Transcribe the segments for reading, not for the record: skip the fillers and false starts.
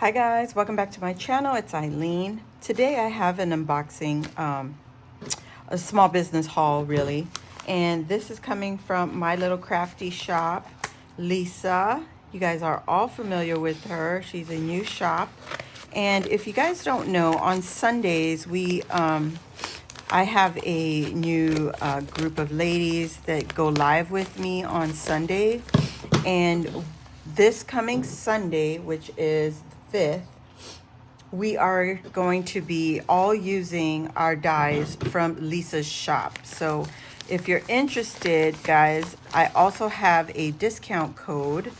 Hi guys, welcome back to my channel. It's Eileen. Today I have an unboxing, a small business haul really. And this is coming from my little crafty shop, Lisa. You guys are all familiar with her. She's a new shop. And if you guys don't know, on Sundays I have a new group of ladies that go live with me on Sunday. And this coming Sunday, which is the 5th, we are going to be all using our dies from Lisa's shop. So if you're interested, guys, I also have a discount code.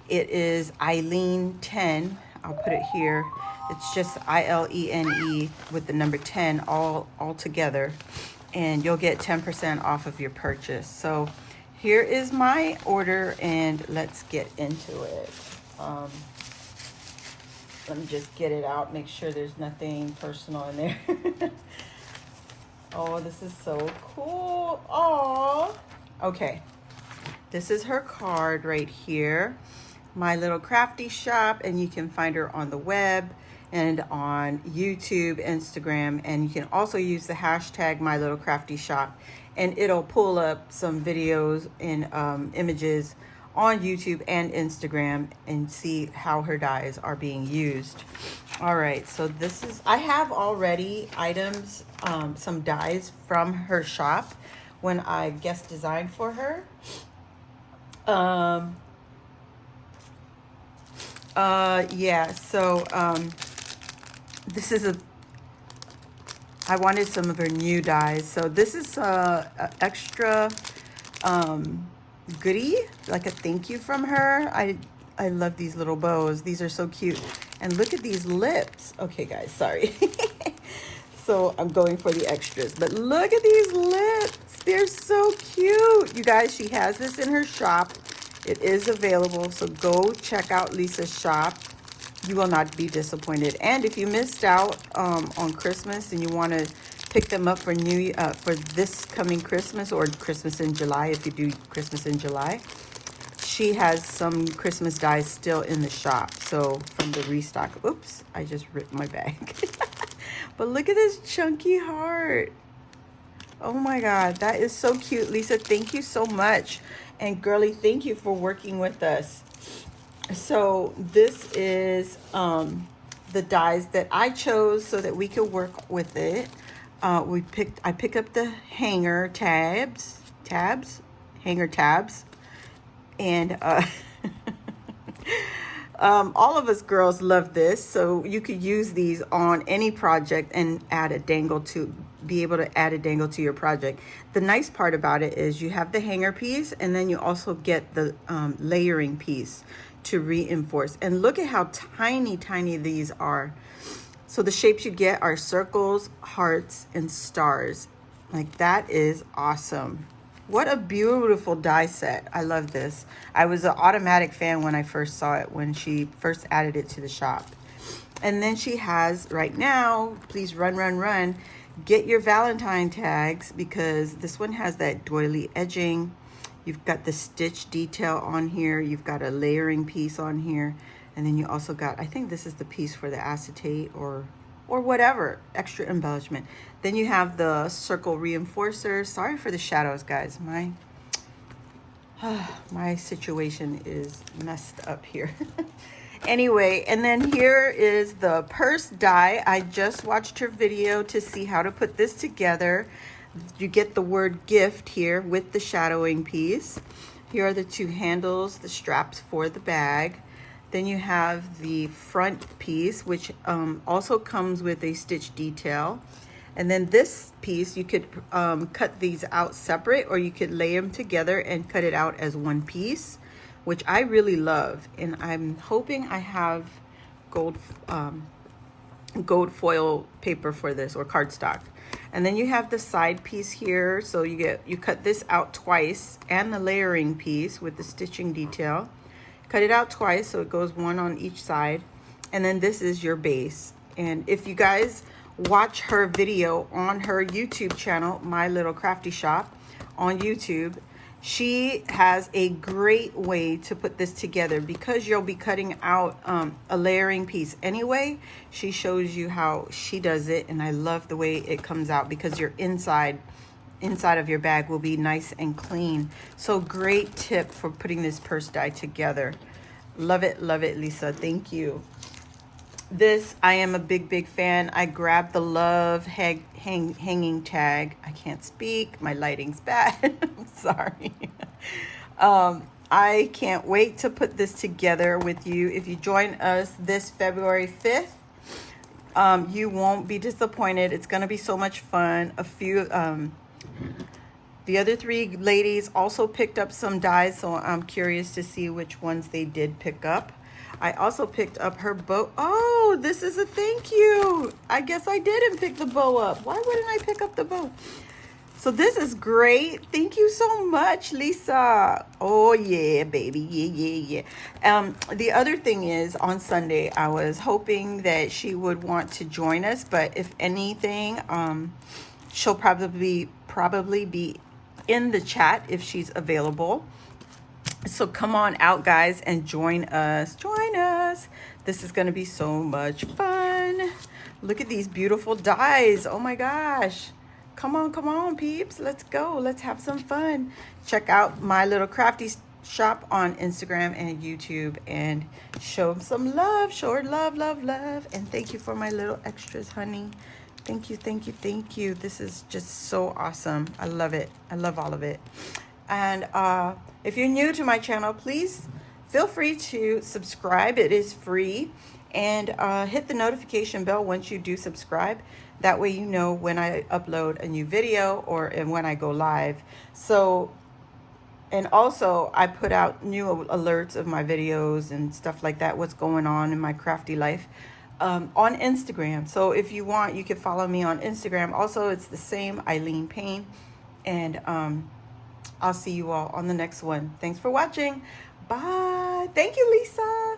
It is Eileen10. I'll put it here. It's just ILENE with the number 10 all together. And you'll get 10% off of your purchase. So here is my order and let's get into it. Let me just get it out, make sure there's nothing personal in there. Oh, this is so cool. Oh, okay. This is her card right here. My little crafty shop, and you can find her on the web and on YouTube, Instagram, and you can also use the hashtag My Little Crafty Shop, and it'll pull up some videos and images on YouTube and Instagram and see how her dies are being used. All right, so this is, I have already items, some dies from her shop when I guest designed for her. Yeah, so this is I wanted some of her new dies. So this is a extra goodie, like a thank you from her. I love these little bows. These are so cute. And look at these lips. Okay, guys, sorry. So I'm going for the extras. But look at these lips. They're so cute. You guys, she has this in her shop. It is available. So go check out Lisa's shop. You will not be disappointed. And if you missed out on Christmas and you want to pick them up for for this coming Christmas, or Christmas in July, if you do Christmas in July, she has some Christmas dies still in the shop. So from the restock. Oops, I just ripped my bag. But look at this chunky heart. Oh my God, that is so cute. Lisa, thank you so much. And girly, thank you for working with us. So this is the dies that I chose so that we could work with it. I picked up the hanger tabs, and all of us girls love this. So you could use these on any project and add a dangle to be able to add a dangle to your project. The nice part about it is you have the hanger piece, and then you also get the layering piece to reinforce. And look at how tiny these are. So the shapes you get are circles, hearts, and stars. Like, that is awesome. What a beautiful die set. I love this. I was an automatic fan when I first saw it, when she first added it to the shop. And then she has right now, please run, get your Valentine tags, because this one has that doily edging. You've got the stitch detail on here. You've got a layering piece on here. And then you also got, I think this is the piece for the acetate or whatever, extra embellishment. Then you have the circle reinforcer. Sorry for the shadows, guys. My situation is messed up here. Anyway, and then here is the purse die. I just watched her video to see how to put this together. You get the word gift here with the shadowing piece. Here are the two handles, the straps for the bag. Then you have the front piece, which also comes with a stitch detail. And then this piece, you could cut these out separate, or you could lay them together and cut it out as one piece, which I really love. And I'm hoping I have gold foil paper for this, or cardstock. And then you have the side piece here. So you cut this out twice, and the layering piece with the stitching detail. Cut it out twice, so it goes one on each side. And then this is your base. And if you guys watch her video on her YouTube channel, My Little Crafty Shop on YouTube, She has a great way to put this together because you'll be cutting out a layering piece anyway. She shows you how she does it, and I love the way it comes out because your inside of your bag will be nice and clean. So great tip for putting this purse die together. Love it, Lisa. Thank you. This, I am a big fan. I grabbed the love hanging tag. I can't speak. My lighting's bad. I'm sorry. I can't wait to put this together with you. If you join us this February 5th, you won't be disappointed. It's going to be so much fun. The other three ladies also picked up some dies, so I'm curious to see which ones they did pick up. I also picked up her bow. Oh, this is a thank you. I guess I didn't pick the bow up. Why wouldn't I pick up the bow? So this is great. Thank you so much, Lisa. Oh, yeah, baby. Yeah. The other thing is, on Sunday, I was hoping that she would want to join us, but if anything, she'll probably be in the chat if she's available. So come on out, guys, and join us. This is going to be so much fun. Look at these beautiful dies. Oh my gosh. Come on, peeps. Let's go. Let's have some fun. Check out my little crafty shop on Instagram and YouTube and show them some love. Show her love. And thank you for my little extras, honey. Thank you. This is just so awesome. I love it. I love all of it. And if you're new to my channel, please feel free to subscribe. It is free. And hit the notification bell once you do subscribe. That way you know when I upload a new video and when I go live. So, and also I put out new alerts of my videos and stuff like that, what's going on in my crafty life, on Instagram. So if you want, you can follow me on Instagram. Also, it's the same, Eileen Payne. And I'll see you all on the next one. Thanks for watching. Bye. Thank you, Lisa.